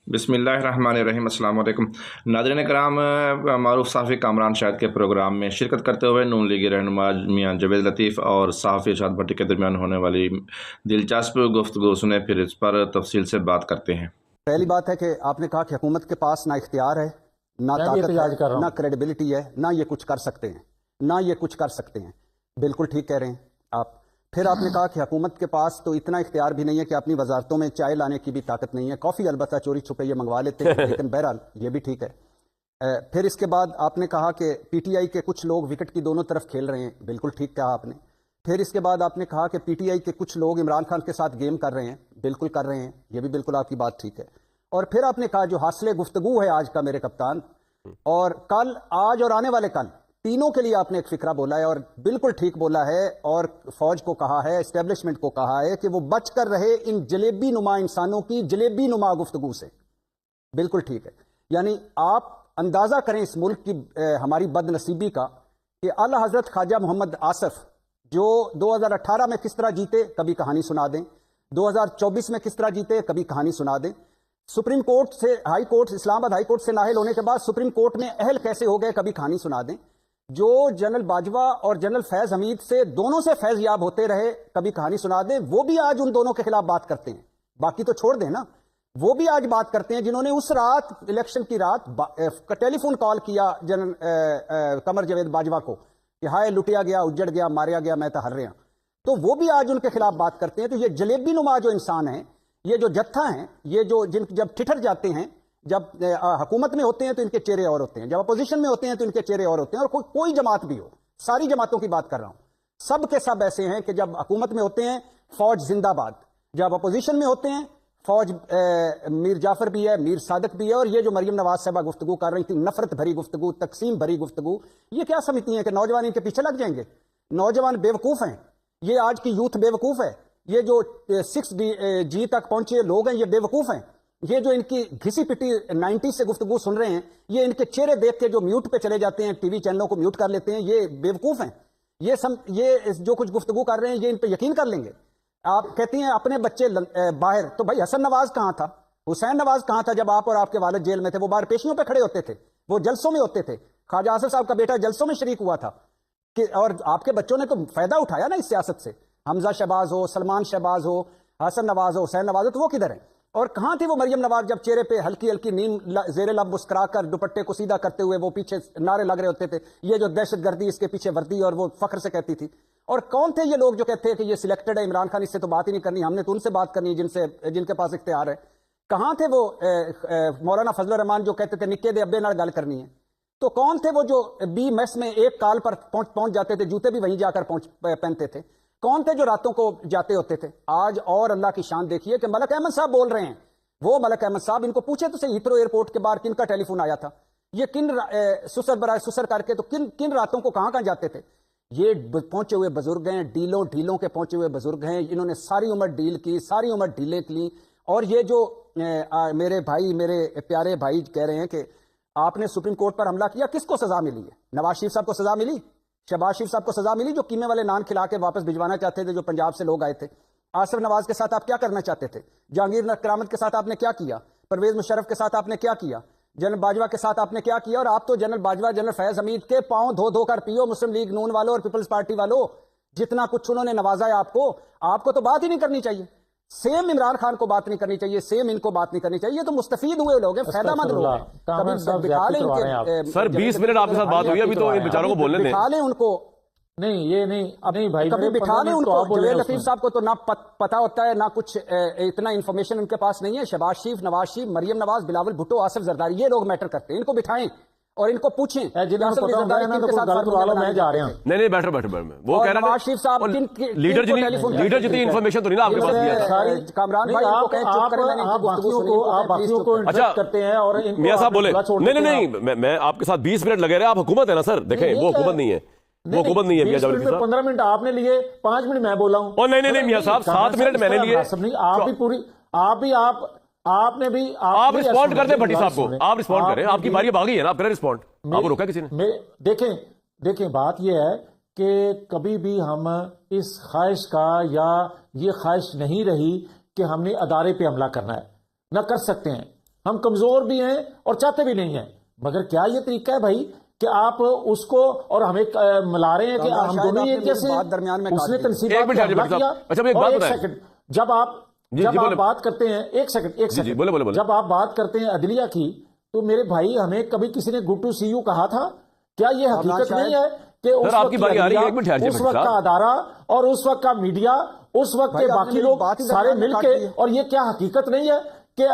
बिस्मिल्लाहिर्रहमानिर्रहीम। अस्सलाम वालेकुम। नाज़रीन कराम, मारूफ सहाफ़ी कामरान शाहिद के प्रोग्राम में शिरकत करते हुए नून लीगी रहनुमा मियाँ जावेद लतीफ़ और सहाफ़ी इरशाद भट्टी के दरमियान होने वाली दिलचस्प गुफ्तगू सुने, फिर इस पर तफसील से बात करते हैं। पहली बात है कि आपने कहा कि हुकूमत के पास ना इख्तियार है, ना ताकत है, ना क्रेडिबिलिटी है, ना ये कुछ कर सकते हैं, ना ये कुछ कर सकते हैं। बिल्कुल ठीक कह रहे हैं आप। फिर आपने कहा कि हुकूमत के पास तो इतना इख्तियार भी नहीं है कि अपनी वजारतों में चाय लाने की भी ताकत नहीं है। कॉफ़ी अलबत्ता चोरी छुपे ये मंगवा लेते हैं, लेकिन बहरहाल ये भी ठीक है। फिर इसके बाद आपने कहा कि पीटीआई के कुछ लोग विकेट की दोनों तरफ खेल रहे हैं। बिल्कुल ठीक कहा आपने। फिर इसके बाद आपने कहा कि पीटीआई के कुछ लोग इमरान खान के साथ गेम कर रहे हैं। बिल्कुल कर रहे हैं, ये भी बिल्कुल आपकी बात ठीक है। और फिर आपने कहा जो हासिल गुफ्तगू है आज का मेरे कप्तान, और कल, आज और आने वाले कल, तीनों के लिए आपने एक फिक्रा बोला है और बिल्कुल ठीक बोला है। और फौज को कहा है, एस्टेब्लिशमेंट को कहा है कि वो बचकर रहे इन जलेबी नुमा इंसानों की जलेबी नुमा गुफ्तगू से। बिल्कुल ठीक है। यानी आप अंदाजा करें इस मुल्क की हमारी बदनसीबी का कि आला हजरत ख्वाजा मोहम्मद आसिफ जो 2018 में किस तरह जीते, कभी कहानी सुना दें। 2024 में किस तरह जीते, कभी कहानी सुना दें। सुप्रीम कोर्ट से high court, Islamabad high court से नाअहल होने के बाद सुप्रीम कोर्ट में अहल कैसे हो गए, कभी कहानी सुना दें। जो जनरल बाजवा और जनरल फैज हमीद से दोनों से फैज याब होते रहे, कभी कहानी सुना दें। वो भी आज उन दोनों के खिलाफ बात करते हैं, बाकी तो छोड़ दें ना। वो भी आज बात करते हैं जिन्होंने उस रात, इलेक्शन की रात, टेलीफोन कॉल किया जनरल कमर जावेद बाजवा को कि हाय लुटिया गया, उजड़ गया, मारिया गया, मैं तो हर रहा। तो वो भी आज उनके खिलाफ बात करते हैं। तो ये जलेबी नुमा जो इंसान है, ये जो जत्था हैं, ये जो जब ठिठर जाते हैं, जब हुकूमत में होते हैं तो इनके चेहरे और होते हैं, जब अपोजिशन में होते हैं तो इनके चेहरे और होते हैं। और कोई जमात भी हो, सारी जमातों की बात कर रहा हूं, सब के सब ऐसे हैं कि जब हुकूमत में होते हैं फौज जिंदाबाद, जब अपोजिशन में होते हैं फौज, मीर जाफर भी है, मीर सादक भी है। और ये जो मरियम नवाज साहबा गुफ्तगू कर रही थी, नफरत भरी गुफ्तगू, तकसीम भरी गुफ्तगू, ये क्या समझती हैं कि नौजवान इनके पीछे लग जाएंगे? नौजवान बेवकूफ हैं, ये आज की यूथ बेवकूफ है। ये जो 6G तक पहुंचे लोग हैं, ये बेवकूफ हैं। ये जो इनकी घिसी पिटी 90 से गुफ्तगू सुन रहे हैं, ये इनके चेहरे देख के जो म्यूट पे चले जाते हैं, टीवी चैनलों को म्यूट कर लेते हैं, ये बेवकूफ हैं। ये जो कुछ गुफ्तगू कर रहे हैं, ये इन पे यकीन कर लेंगे। आप कहती हैं अपने बच्चे बाहर, तो भाई हसन नवाज कहां था, हुसैन नवाज कहां था जब आप और आपके वालिद जेल में थे? वो बाहर पेशियों पे खड़े होते थे, वो जलसों में होते थे। ख्वाजा आसिफ साहब का बेटा जलसों में शरीक हुआ था कि, और आपके बच्चों ने तो फायदा उठाया ना इस सियासत से। हमजा शहबाज हो, सलमान शहबाज हो, हसन नवाज हो, हुसैन नवाज हो, तो वो किधर है? और कहां थी वो मरियम नवाज जब चेहरे पे हल्की हल्की नींद जेरे लब मुस्कुरा कर दुपट्टे को सीधा करते हुए वो पीछे नारे लग रहे होते थे, ये जो दहशतगर्दी इसके पीछे वर्दी, और वो फख्र से कहती थी। और कौन थे ये लोग जो कहते हैं कि ये सिलेक्टेड है, इमरान खान इससे तो बात ही नहीं करनी, हमने तो उनसे बात करनी है जिनके पास इख्तियार है? कहां थे वो मौलाना फजल रहमान जो कहते थे निक्के दे अब्बे नाल गल करनी है? तो कौन थे वो जो बी मेस में एक काल पर पहुंच जाते थे, जूते भी वहीं जाकर पहनते थे? कौन थे जो रातों को जाते होते थे? आज और अल्लाह की शान देखिए कि मलक अहमद साहब बोल रहे हैं। वो मलक अहमद साहब, इनको पूछे तो सही, हीथ्रो एयरपोर्ट के बाहर किन का टेलीफोन आया था, ये किन सुसर बराए सुसर करके, तो किन रातों को कहां जाते थे? ये पहुंचे हुए बुजुर्ग हैं, ढीलों के पहुंचे हुए बुजुर्ग हैं। इन्होंने सारी उम्र डील की, सारी उम्र ढीलें की। और ये जो मेरे भाई, मेरे प्यारे भाई कह रहे हैं कि आपने सुप्रीम कोर्ट पर हमला किया, किसको सजा मिली है? नवाज शरीफ साहब को सजा मिली, शहबाज शरीफ साहब को सजा मिली जो कीमे वाले नान खिला के वापस भिजवाना चाहते थे, जो पंजाब से लोग आए थे। आसिफ नवाज के साथ आप क्या करना चाहते थे? जहांगीर करामत के साथ आपने क्या किया? परवेज मुशर्रफ के साथ आपने क्या किया? जनरल बाजवा के साथ आपने क्या किया? और आप तो जनरल बाजवा, जनरल फैज हमीद के पांव धो धो कर पियो, मुस्लिम लीग नून वालों और पीपल्स पार्टी वालों, जितना कुछ उन्होंने नवाजा है आपको तो बात ही नहीं करनी चाहिए। सेम इमरान खान को बात नहीं करनी चाहिए, सेम इनको बात नहीं करनी चाहिए। ये तो मुस्तफीद हुए लोग हैं, फायदामंद लोग हैं। सर 20 मिनट आपके साथ बात हुई, अभी तो इन बेचारों को बोलने दें। बिठा लें उनको, नहीं भाई, कभी बिठा लें उनको। जवेद लतीफ साहब को तो ना पता होता है, ना कुछ इतना इंफॉर्मेशन उनके पास नहीं है। शहबाज शरीफ, नवाज शरीफ, मरियम नवाज, बिलावल भुट्टो, आसिफ जरदारी, ये लोग मैटर करते हैं। इनको बिठाएं और इनको पूछें। नहीं बैठो, वो कह रहे हैं नवाज शरीफ साहब लीडर जितनी इन्फॉर्मेशन तो नहीं ना आपके पास दिया। कामरान भाई को अच्छा करते हैं और मियां साहब बोले नहीं, मैं आपके साथ 20 मिनट लगे रहे। आप हुकूमत है ना सर, देखें वो हुकूमत नहीं है, वो हुकूमत नहीं है। 15 मिनट आपने लिए, 5 मिनट मैं बोला हूँ। नहीं मियां साहब 7 मिनट मैंने लिए। आपने भी आप रिस्पॉन्ड करते भट्टी साहब को, आप रिस्पॉन्ड करें, आपकी बारी अब आ गई है ना, आप करें रिस्पॉन्ड। आपको रोका किसी ने? देखें बात यह है कि कभी भी हम इस ख्वाहिश का, या ये ख्वाहिश नहीं रही कि हमने अदारे पे हमला करना है, ना कर सकते हैं। ہم کمزور بھی ہیں اور چاہتے بھی نہیں ہیں، مگر کیا یہ طریقہ ہے بھائی کہ آپ اس کو اور ہمیں ملا رہے ہیں کہ ہم دونوں ایک جیسے ہیں؟ اس نے تنصیبات کا حملہ کیا۔ اور ایک سیکنڈ، جب آپ بات کرتے ہیں، ایک سیکنڈ، جب آپ بات کرتے ہیں عدلیہ کی، تو میرے بھائی ہمیں کبھی کسی نے گڈ ٹو سی یو کہا تھا؟ کیا یہ حقیقت نہیں ہے کہ اس وقت کا ادارہ اور اس وقت کا میڈیا، اس وقت کے باقی لوگ سارے مل کے، اور یہ کیا حقیقت نہیں ہے کہ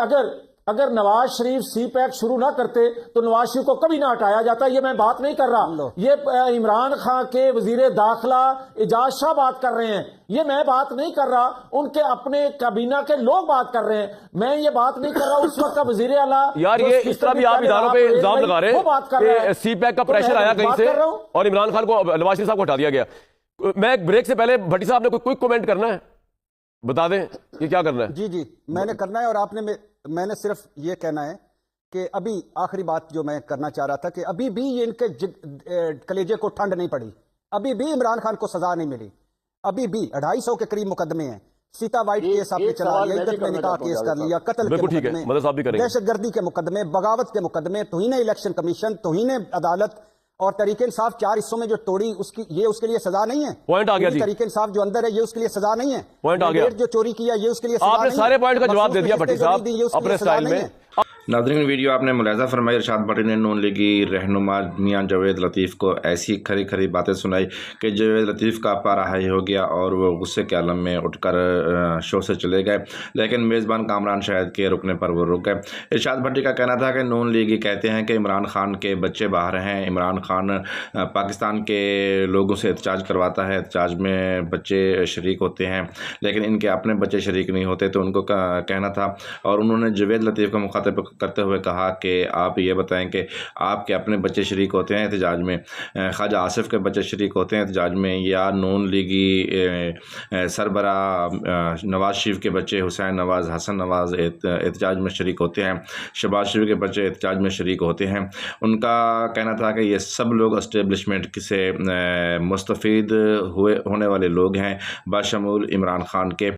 اگر نواز شریف سی پیک شروع نہ کرتے تو نواز شریف کو کبھی نہ ہٹایا جاتا؟ یہ میں بات نہیں کر رہا، یہ عمران خان کے وزیر داخلہ اعجاز شاہ بات کر رہے ہیں، یہ میں بات نہیں کر رہا، ان کے اپنے کابینہ کے لوگ بات کر رہے ہیں، میں یہ بات نہیں کر رہا اس وقت کا وزیر اعلیٰ۔ یار یہ اس طرح بھی آپ اداروں پہ الزام لگا رہے ہیں کہ سی پیک کا پریشر آیا کہیں سے اور عمران خان کو، نواز شریف صاحب کو ہٹا دیا گیا۔ میں بریک سے پہلے بھٹی صاحب نے کوئی کوئک کومنٹ کرنا ہے، بتا دیں یہ کیا کرنا ہے؟ جی میں نے کرنا ہے، اور آپ نے، میں نے صرف یہ کہنا ہے کہ ابھی آخری بات جو میں کرنا چاہ رہا تھا کہ ابھی بھی یہ ان کے کلیجے کو ٹھنڈ نہیں پڑی، ابھی بھی عمران خان کو سزا نہیں ملی، ابھی بھی 250 کے قریب مقدمے ہیں، سیتا وائٹ کیس آپ نے چلا لیا، عزت میں نکاح کیس کر لیا، قتل کے مقدمے، دہشت گردی کے مقدمے، بغاوت کے مقدمے، توہین الیکشن کمیشن، توہین عدالت، اور تحریک انصاف 4 حصوں میں جو توڑی، یہ اس کے لیے سزا نہیں ہے۔ پوائنٹ آ گیا جی، تحریک انصاف جو اندر ہے یہ اس کے لیے سزا نہیں ہے۔ پوائنٹ آ گیا، جو چوری کیا یہ اس کے لیے سزا نہیں ہے۔ آپ نے سارے پوائنٹ کا جواب دے دیا بھٹی صاحب اپنے سٹائل میں۔ ناظرین ویڈیو آپ نے ملاحظہ فرمائی، ارشاد بھٹی نے نون لیگی رہنما میاں جاوید لطیف کو ایسی کھری کھری باتیں سنائی کہ جاوید لطیف کا پارا ہائی ہو گیا اور وہ غصے کے عالم میں اٹھ کر شو سے چلے گئے، لیکن میزبان کامران شاہد کے رکنے پر وہ رک گئے۔ ارشاد بھٹی کا کہنا تھا کہ نون لیگی کہتے ہیں کہ عمران خان کے بچے باہر ہیں، عمران خان پاکستان کے لوگوں سے احتجاج کرواتا ہے، احتجاج میں بچے شریک ہوتے ہیں، لیکن ان کے اپنے بچے شریک نہیں ہوتے، تو ان کو کہنا تھا، اور انہوں نے جاوید لطیف کو مخاطب کرتے ہوئے کہا کہ آپ یہ بتائیں کہ آپ کے اپنے بچے شریک ہوتے ہیں احتجاج میں، خواجہ آصف کے بچے شریک ہوتے ہیں احتجاج میں، یا نون لیگی سربراہ نواز شریف کے بچے حسین نواز، حسن نواز احتجاج میں شریک ہوتے ہیں، شہباز شریف کے بچے احتجاج میں شریک ہوتے ہیں۔ ان کا کہنا تھا کہ یہ سب لوگ اسٹیبلشمنٹ سے مستفید ہونے والے لوگ ہیں، بشمول عمران خان کے۔